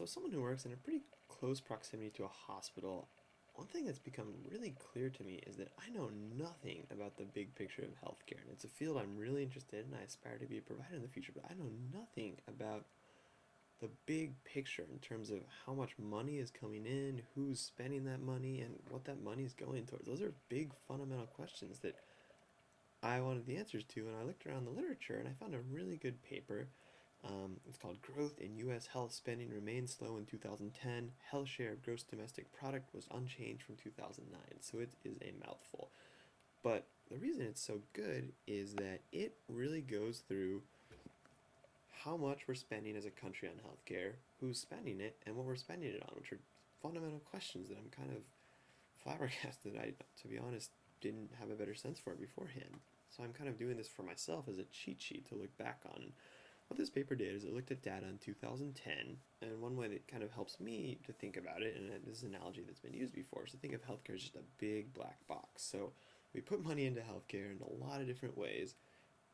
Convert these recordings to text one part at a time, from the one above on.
So, as someone who works in a pretty close proximity to a hospital, one thing that's become really clear to me is that I know nothing about the big picture of healthcare. And it's a field I'm really interested in. I aspire to be a provider in the future, but I know nothing about the big picture in terms of how much money is coming in, who's spending that money, and what that money is going towards. Those are big fundamental questions that I wanted the answers to, and I looked around the literature and I found a really good paper. It's called Growth in U.S. Health Spending Remained Slow in 2010. Health Share of Gross Domestic Product was unchanged from 2009. So it is a mouthful. But the reason it's so good is that it really goes through how much we're spending as a country on healthcare, who's spending it, and what we're spending it on, which are fundamental questions that I'm kind of flabbergasted. I, to be honest, didn't have a better sense for it beforehand. So I'm kind of doing this for myself as a cheat sheet to look back on. What this paper did is it looked at data in 2010, and one way that kind of helps me to think about it, and this is an analogy that's been used before, so think of healthcare as just a big black box. So we put money into healthcare in a lot of different ways,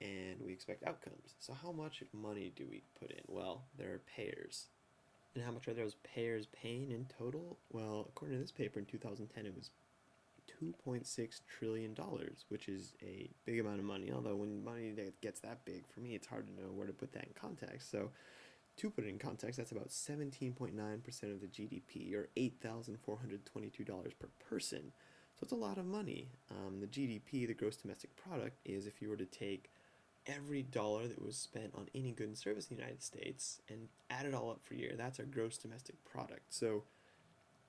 and we expect outcomes. So how much money do we put in? Well, there are payers. And how much are those payers paying in total? Well, according to this paper in 2010, it was $2.6 trillion, dollars, which is a big amount of money. Although, when money gets that big, for me, it's hard to know where to put that in context. So, to put it in context, that's about 17.9% of the GDP, or $8,422 per person. So, it's a lot of money. The GDP, the gross domestic product, is if you were to take every dollar that was spent on any good and service in the United States and add it all up for a year, that's our gross domestic product. So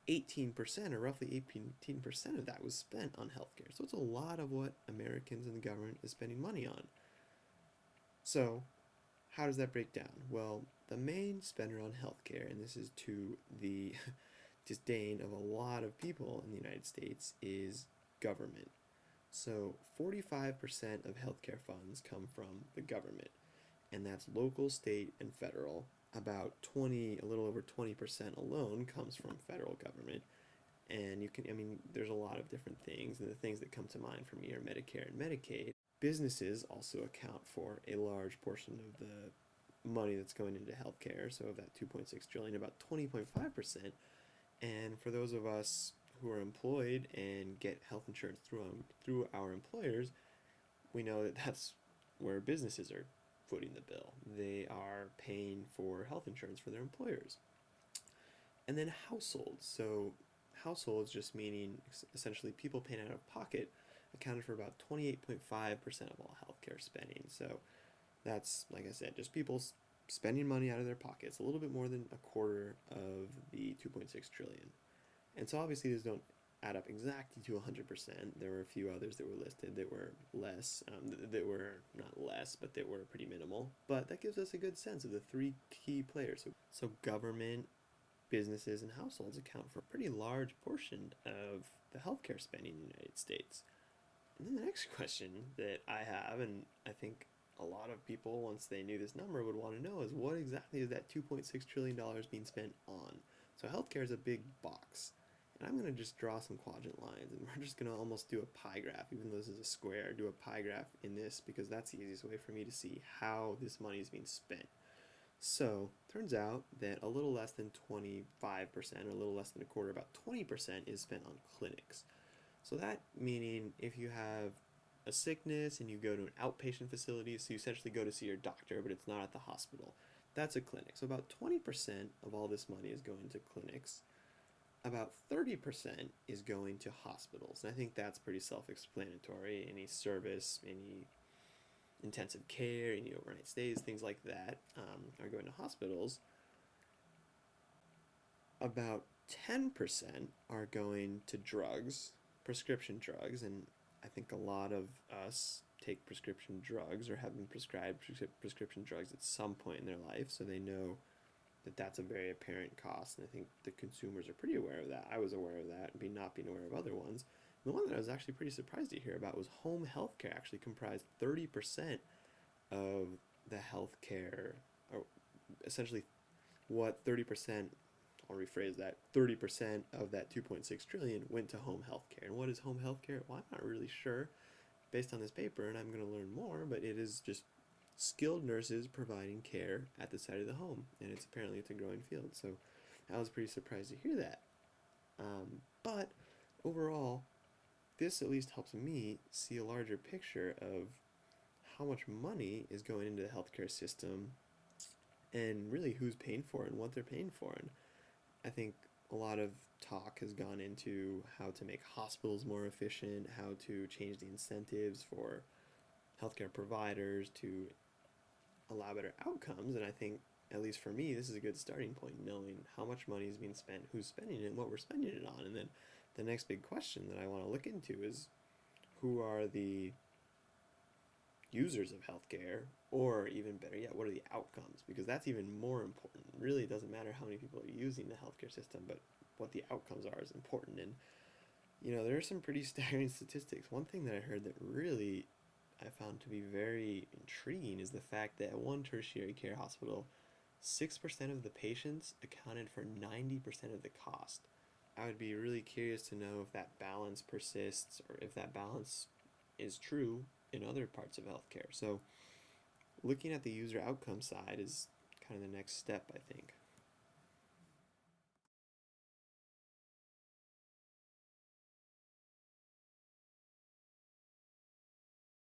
18%, or roughly 18% of that, was spent on healthcare. So it's a lot of what Americans and the government is spending money on. So, how does that break down? Well, the main spender on healthcare, and this is to the disdain of a lot of people in the United States, is government. So 45% of healthcare funds come from the government, and that's local, state, and federal. About 20, a little over 20% alone comes from federal government. And you can, I mean, there's a lot of different things, and the things that come to mind for me are Medicare and Medicaid. Businesses also account for a large portion of the money that's going into healthcare. So of that 2.6 trillion, about 20.5%. And for those of us who are employed and get health insurance through our employers, we know that that's where businesses are footing the bill. They are paying for health insurance for their employers. And then households. So households, just meaning essentially people paying out of pocket, accounted for about 28.5% of all healthcare spending. So that's, like I said, just people spending money out of their pockets, a little bit more than a quarter of the 2.6 trillion. And so obviously these don't add up exactly to 100%. There were a few others that were listed that were less, that were not less, but that were pretty minimal. But that gives us a good sense of the three key players. So government, businesses, and households account for a pretty large portion of the healthcare spending in the United States. And then the next question that I have, and I think a lot of people, once they knew this number, would want to know, is what exactly is that $2.6 trillion being spent on? So healthcare is a big box. And I'm going to just draw some quadrant lines, and we're just going to almost do a pie graph, even though this is a square, do a pie graph in this, because that's the easiest way for me to see how this money is being spent. So, turns out that a little less than 25%, or a little less than a quarter, about 20% is spent on clinics. So that meaning if you have a sickness and you go to an outpatient facility, so you essentially go to see your doctor, but it's not at the hospital, that's a clinic. So about 20% of all this money is going to clinics. About 30% is going to hospitals. And I think that's pretty self-explanatory. Any service, any intensive care, any overnight stays, things like that, are going to hospitals. About 10% are going to drugs, prescription drugs, and I think a lot of us take prescription drugs or have been prescribed prescription drugs at some point in their life, so they know that that's a very apparent cost, and I think the consumers are pretty aware of that. I was aware of that, and not being aware of other ones. And the one that I was actually pretty surprised to hear about was home health care actually comprised 30% of the healthcare, or essentially what 30%, I'll rephrase that, 30% of that 2.6 trillion went to home health care. And what is home health care? Well, I'm not really sure based on this paper, and I'm going to learn more, but it is just skilled nurses providing care at the side of the home, and it's apparently it's a growing field. So I was pretty surprised to hear that. But overall, this at least helps me see a larger picture of how much money is going into the healthcare system and really who's paying for it and what they're paying for. And I think a lot of talk has gone into how to make hospitals more efficient, how to change the incentives for healthcare providers to allow better outcomes. And I think, at least for me, this is a good starting point, knowing how much money is being spent, who's spending it, and what we're spending it on. And then the next big question that I want to look into is who are the users of healthcare, or even better yet, what are the outcomes? Because that's even more important. Really, it doesn't matter how many people are using the healthcare system, but what the outcomes are is important. And there are some pretty staggering statistics. One thing that I heard that really I found to be very intriguing is the fact that at one tertiary care hospital, 6% of the patients accounted for 90% of the cost. I would be really curious to know if that balance persists or if that balance is true in other parts of healthcare. So, looking at the user outcome side is kind of the next step, I think.